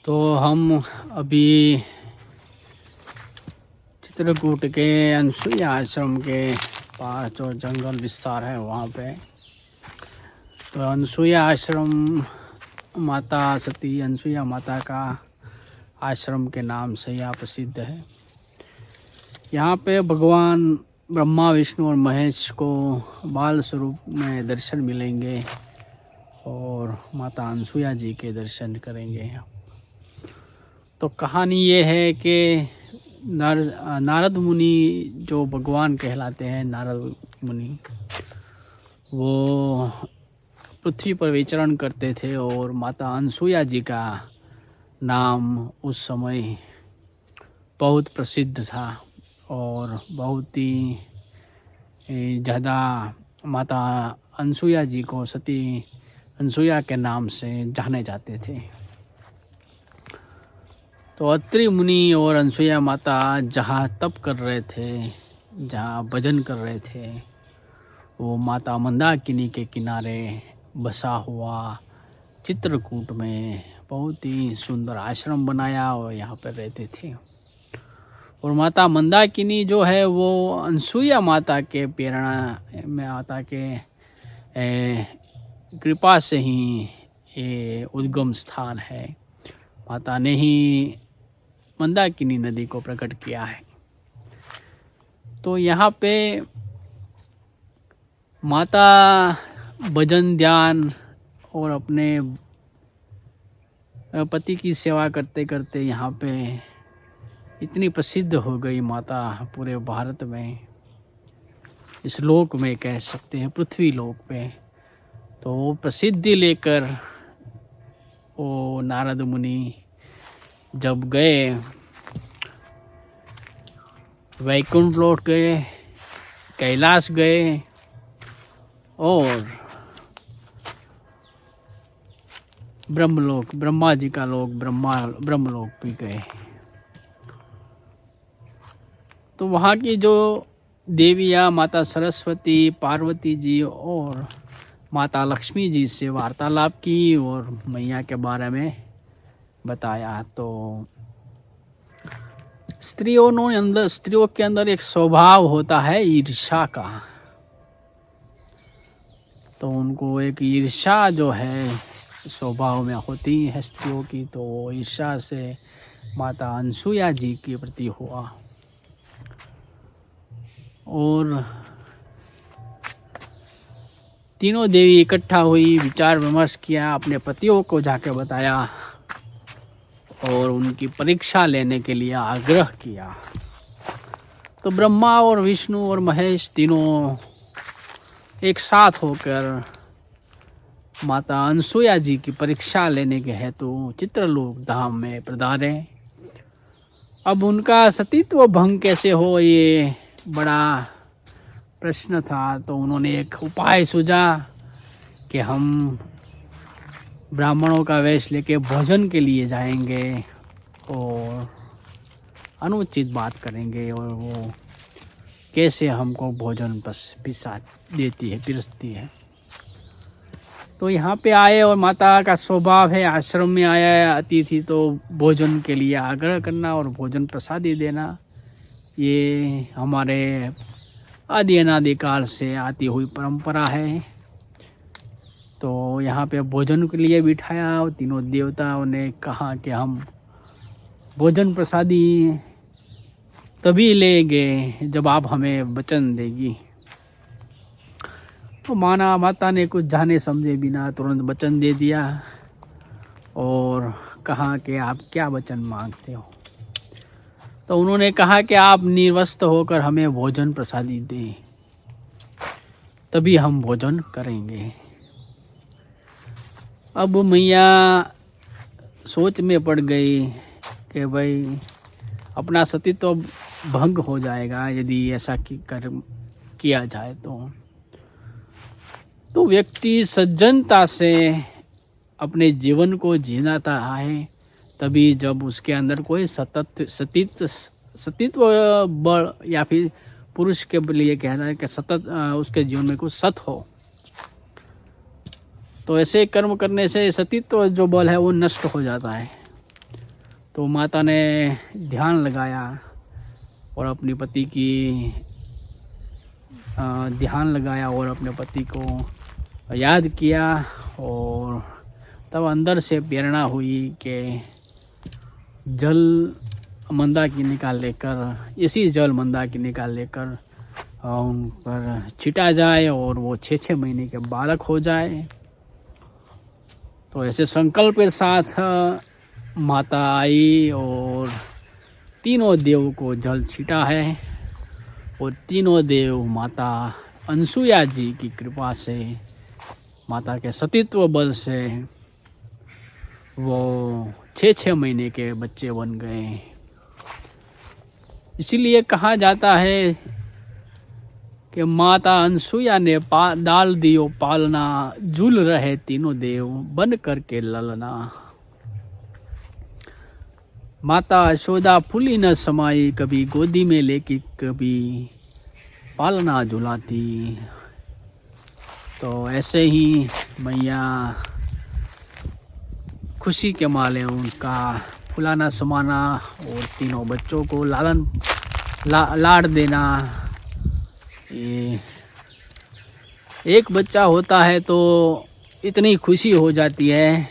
तो हम अभी चित्रकूट के अनसुईया आश्रम के पास जो जंगल विस्तार है वहाँ पे, तो अनसुईया आश्रम माता सती अनसुईया माता का आश्रम के नाम से यह प्रसिद्ध है। यहाँ पे भगवान ब्रह्मा विष्णु और महेश को बाल स्वरूप में दर्शन मिलेंगे और माता अनसुईया जी के दर्शन करेंगे। तो कहानी ये है कि नारद मुनि जो भगवान कहलाते हैं, नारद मुनि वो पृथ्वी पर विचरण करते थे और माता अनसुईया जी का नाम उस समय बहुत प्रसिद्ध था और बहुत ही ज़्यादा माता अनसुईया जी को सती अनसुईया के नाम से जाने जाते थे। तो अत्रि मुनि और अनसुईया माता जहाँ तप कर रहे थे, जहाँ भजन कर रहे थे, वो माता मंदाकिनी के किनारे बसा हुआ चित्रकूट में बहुत ही सुंदर आश्रम बनाया और यहाँ पर रहते थे। और माता मंदाकिनी जो है वो अनसुईया माता के प्रेरणा में माता के कृपा से ही ये उद्गम स्थान है। माता ने ही मंदाकिनी नदी को प्रकट किया है। तो यहाँ पे माता भजन ध्यान और अपने पति की सेवा करते करते यहाँ पे इतनी प्रसिद्ध हो गई माता पूरे भारत में, इस लोक में कह सकते हैं, पृथ्वी लोक पे। तो वो प्रसिद्धि लेकर वो नारद मुनि जब गए, वैकुंठ लौट गए, कैलाश गए और ब्रह्मलोक, ब्रह्मा जी का लोक, ब्रह्मलोक भी गए। तो वहाँ की जो देवियाँ माता सरस्वती, पार्वती जी और माता लक्ष्मी जी से वार्तालाप की और मैया के बारे में बताया। तो स्त्रियों के अंदर एक स्वभाव होता है ईर्ष्या का। तो उनको एक ईर्ष्या जो है स्वभाव में होती है स्त्रियों की, तो वो ईर्ष्या से माता अनसुईया जी के प्रति हुआ और तीनों देवी इकट्ठा हुई, विचार विमर्श किया, अपने पतियों को जाके बताया और उनकी परीक्षा लेने के लिए आग्रह किया। तो ब्रह्मा और विष्णु और महेश तीनों एक साथ होकर माता अनसुईया जी की परीक्षा लेने के हेतु चित्रलोक धाम में पधारे। अब उनका सतीत्व भंग कैसे हो, ये बड़ा प्रश्न था। तो उन्होंने एक उपाय सूझा कि हम ब्राह्मणों का वेश लेके भोजन के लिए जाएंगे और अनुचित बात करेंगे और वो कैसे हमको भोजन पिरसती है। तो यहाँ पे आए और माता का स्वभाव है आश्रम में आया अतिथि तो भोजन के लिए आग्रह करना और भोजन प्रसादी देना, ये हमारे आदि अनादिकाल से आती हुई परंपरा है। तो यहाँ पे भोजन के लिए बिठाया और तीनों देवताओं ने कहा कि हम भोजन प्रसादी तभी लेंगे जब आप हमें वचन देगी। तो माता ने कुछ जाने समझे बिना तुरंत वचन दे दिया और कहा कि आप क्या वचन मांगते हो। तो उन्होंने कहा कि आप निर्वस्त्र होकर हमें भोजन प्रसादी दें, तभी हम भोजन करेंगे। अब मैया सोच में पड़ गई कि भाई अपना सतीत्व भंग हो जाएगा यदि ऐसा किया जाए। तो व्यक्ति सज्जनता से अपने जीवन को जीना है तभी जब उसके अंदर कोई सतीत्व बल या फिर पुरुष के लिए कहना है कि सतत उसके जीवन में कुछ सत हो। तो ऐसे कर्म करने से सतीत्व जो बल है वो नष्ट हो जाता है। तो माता ने ध्यान लगाया और अपने पति की ध्यान लगाया और अपने पति को याद किया, और तब अंदर से प्रेरणा हुई कि जल मंदाकिनी का लेकर, इसी जल मंदाकिनी का लेकर उन पर छिटा जाए और वो 6-6 महीने के बालक हो जाए। तो ऐसे संकल्प के साथ माता आई और तीनों देव को जल छिटा है, और तीनों देव माता अनसुया जी की कृपा से, माता के सतीत्व बल से वो 6-6 महीने के बच्चे बन गए। इसीलिए कहा जाता है कि माता अनसुया ने डाल दियो पालना, झूल रहे तीनों देव बन करके ललना। माता यशोदा फूली न समाई, कभी गोदी में लेके कभी पालना झुलाती। तो ऐसे ही मैया खुशी के माले उनका फुलाना समाना और तीनों बच्चों को लाड देना। ये एक बच्चा होता है तो इतनी खुशी हो जाती है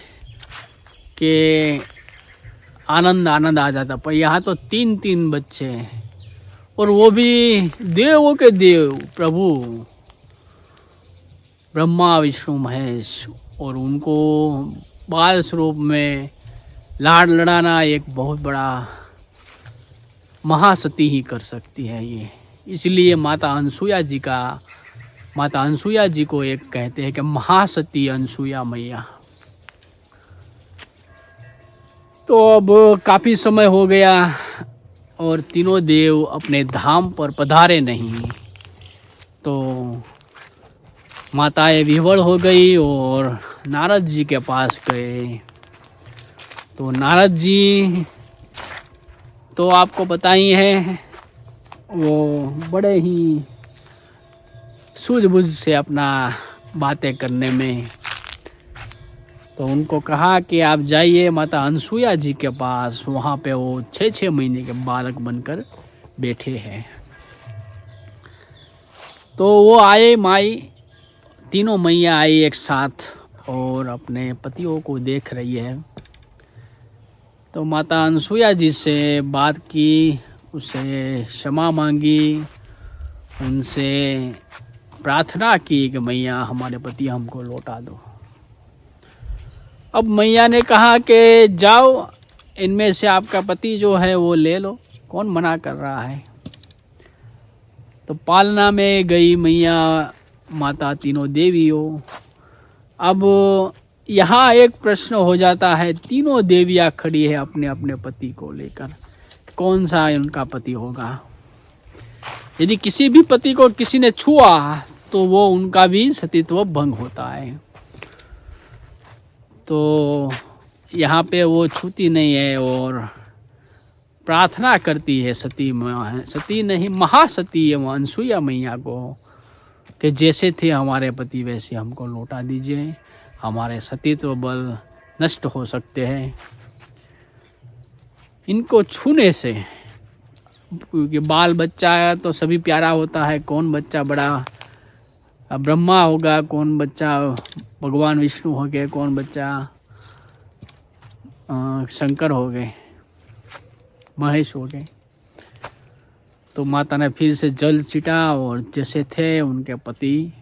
कि आनंद आ जाता, पर यहाँ तो 3 बच्चे, और वो भी देवों के देव प्रभु ब्रह्मा विष्णु महेश, और उनको बाल स्वरूप में लाड लड़ाना एक बहुत बड़ा महासती ही कर सकती है ये। इसलिए माता अनसुया जी को एक कहते हैं कि महासती अनसुया मैया। तो अब काफ़ी समय हो गया और तीनों देव अपने धाम पर पधारे नहीं, तो माताएं विह्वल हो गई और नारद जी के पास गए। तो नारद जी तो आपको पता ही है, वो बड़े ही सूझबूझ से अपना बातें करने में। तो उनको कहा कि आप जाइए माता अनसुया जी के पास, वहाँ पे वो 6-6 महीने के बालक बनकर बैठे हैं। तो वो आए, तीनों मैया आई एक साथ और अपने पतियों को देख रही है। तो माता अनसुया जी से बात की, उससे क्षमा मांगी, उनसे प्रार्थना की कि मैया हमारे पति हमको लौटा दो। अब मैया ने कहा कि जाओ, इनमें से आपका पति जो है वो ले लो, कौन मना कर रहा है। तो पालना में गई मैया माता तीनों देवियों। अब यहाँ एक प्रश्न हो जाता है, तीनों देवियाँ खड़ी है अपने अपने पति को लेकर, कौन सा उनका पति होगा। यदि किसी भी पति को किसी ने छुआ तो वो उनका भी सतीत्व भंग होता है। तो यहाँ पे वो छूती नहीं है और प्रार्थना करती है सती नहीं महासती अनसुया मैया को कि जैसे थे हमारे पति वैसे हमको लौटा दीजिए, हमारे सतीत्व बल नष्ट हो सकते हैं इनको छूने से। क्योंकि बाल बच्चा तो सभी प्यारा होता है, कौन बच्चा बड़ा ब्रह्मा होगा, कौन बच्चा भगवान विष्णु हो गए, कौन बच्चा शंकर हो गए, महेश हो गए। तो माता ने फिर से जल छिटा और जैसे थे उनके पति,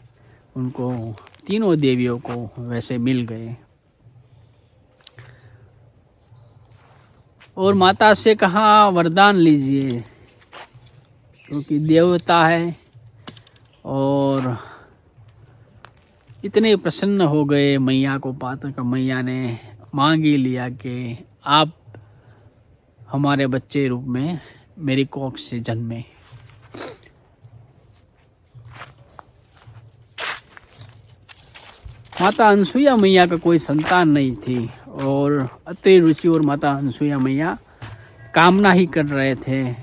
उनको तीनों देवियों को वैसे मिल गए। और माता से कहा वरदान लीजिए, क्योंकि देवता है। और इतने प्रसन्न हो गए मैया को पाकर का मैया ने मांग ही लिया कि आप हमारे बच्चे रूप में मेरी कोख से जन्मे। माता अनसुया मैया का कोई संतान नहीं थी और अति रुचि और माता अनसुया मैया कामना ही कर रहे थे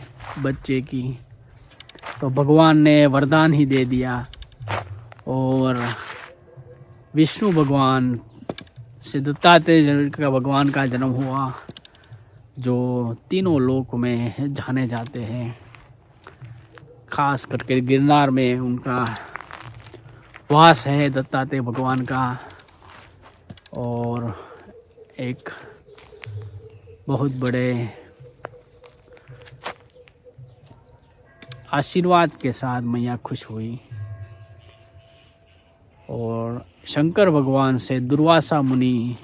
बच्चे की। तो भगवान ने वरदान ही दे दिया और विष्णु भगवान से दत्तात्रेय का भगवान का जन्म हुआ। जो तीनों लोक में जाने जाते हैं। खास करके गिरनार में उनका वास है, दत्तात्रेय भगवान का। और एक बहुत बड़े आशीर्वाद के साथ मैया खुश हुई और शंकर भगवान से दुर्वासा मुनि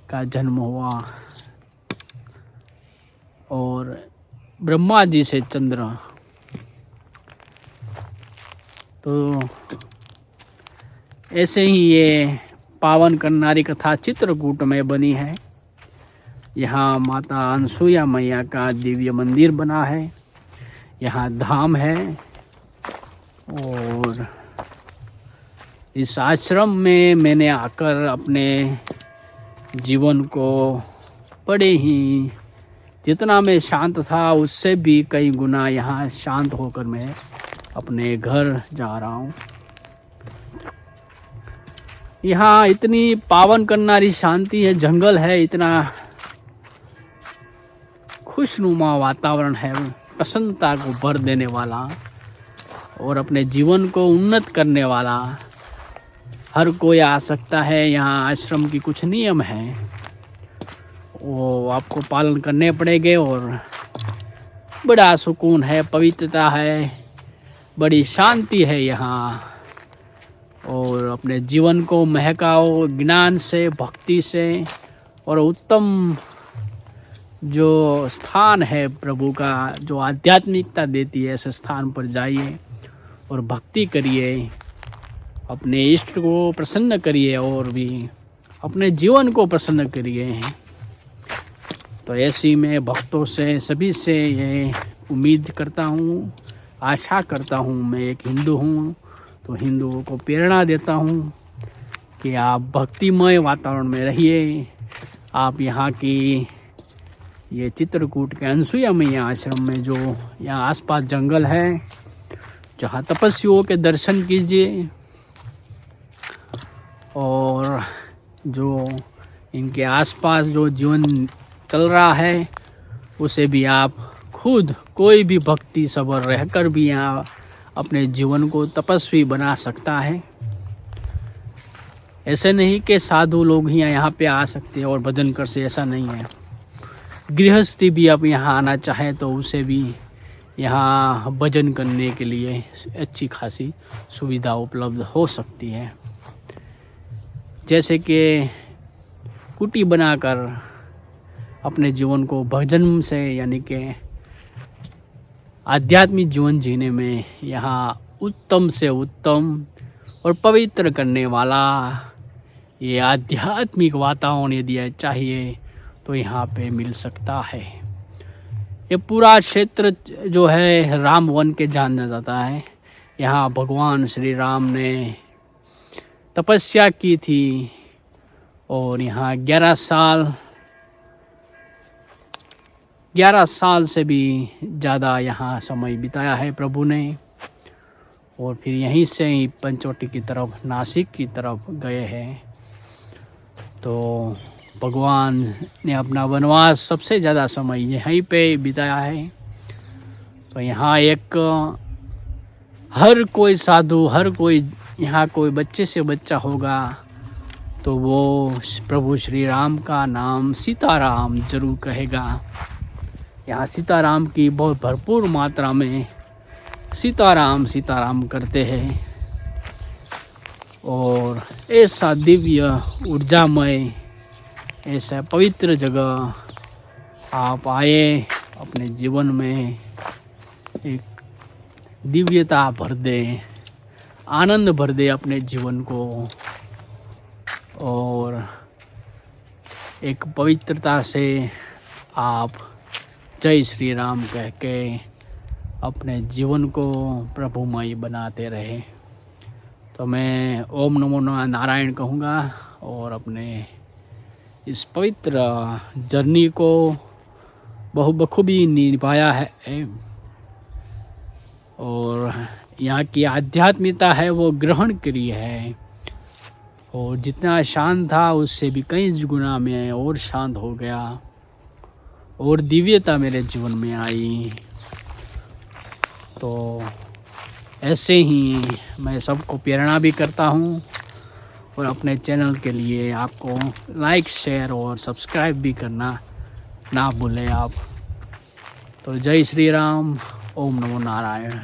का जन्म हुआ और ब्रह्मा जी से चंद्र। तो ऐसे ही ये पावन करनारी कथा चित्रकूट में बनी है। यहाँ माता अनसुईया मैया का दिव्य मंदिर बना है, यहाँ धाम है। और इस आश्रम में मैंने आकर अपने जीवन को बड़े ही, जितना मैं शांत था उससे भी कई गुना यहाँ शांत होकर मैं अपने घर जा रहा हूँ। यहाँ इतनी पावन करनारी शांति है, जंगल है, इतना खुशनुमा वातावरण है, प्रसन्नता को भर देने वाला और अपने जीवन को उन्नत करने वाला। हर कोई आ सकता है। यहाँ आश्रम की कुछ नियम हैं, वो आपको पालन करने पड़ेंगे। और बड़ा सुकून है, पवित्रता है, बड़ी शांति है यहाँ। और अपने जीवन को महकाओ ज्ञान से, भक्ति से। और उत्तम जो स्थान है प्रभु का, जो आध्यात्मिकता देती है, ऐसे स्थान पर जाइए और भक्ति करिए, अपने इष्ट को प्रसन्न करिए और भी अपने जीवन को प्रसन्न करिए। तो ऐसी मैं भक्तों से, सभी से ये उम्मीद करता हूँ, आशा करता हूँ। मैं एक हिंदू हूँ तो हिंदुओं को प्रेरणा देता हूँ कि आप भक्तिमय वातावरण में रहिए। आप यहाँ की ये चित्रकूट के अनसुईया मैया आश्रम में जो यहाँ आसपास जंगल है, जहाँ तपस्वियों के दर्शन कीजिए। और जो इनके आसपास जो जीवन चल रहा है उसे भी आप खुद कोई भी भक्ति सबर रहकर भी यहाँ अपने जीवन को तपस्वी बना सकता है। ऐसे नहीं कि साधु लोग ही यहाँ पे आ सकते हैं और भजन कर से, ऐसा नहीं है। गृहस्थी भी आप यहाँ आना चाहे तो उसे भी यहाँ भजन करने के लिए अच्छी खासी सुविधा उपलब्ध हो सकती है। जैसे कि कुटी बनाकर अपने जीवन को भजन से, यानी कि आध्यात्मिक जीवन जीने में यहाँ उत्तम से उत्तम और पवित्र करने वाला ये आध्यात्मिक वातावरण यदि चाहिए तो यहाँ पे मिल सकता है। ये पूरा क्षेत्र जो है राम वन के जाना जाता है। यहाँ भगवान श्री राम ने तपस्या की थी और यहाँ 11 साल से भी ज़्यादा यहाँ समय बिताया है प्रभु ने। और फिर यहीं से ही पंचवटी की तरफ, नासिक की तरफ गए हैं। तो भगवान ने अपना वनवास सबसे ज़्यादा समय यहीं पे बिताया है। तो यहाँ एक हर कोई साधु, हर कोई यहाँ कोई बच्चे से बच्चा होगा तो वो प्रभु श्री राम का नाम सीताराम जरूर कहेगा। यहाँ सीताराम की बहुत भरपूर मात्रा में सीताराम सीताराम करते हैं। और ऐसा दिव्य ऊर्जामय, ऐसा पवित्र जगह आप आए, अपने जीवन में एक दिव्यता भर दे, आनंद भर दे अपने जीवन को। और एक पवित्रता से आप जय श्री राम कह के अपने जीवन को प्रभुमय बनाते रहे। तो मैं ओम नमो नारायण कहूँगा और अपने इस पवित्र जर्नी को बहुत बखूबी निभाया है। और यहाँ की आध्यात्मिकता है वो ग्रहण करी है। और जितना शांत था उससे भी कई गुना में और शांत हो गया। और दिव्यता मेरे जीवन में आई। तो ऐसे ही मैं सबको प्रेरणा भी करता हूँ और अपने चैनल के लिए आपको लाइक शेयर और सब्सक्राइब भी करना ना भूलें आप। तो जय श्री राम, ओम नमो नारायण।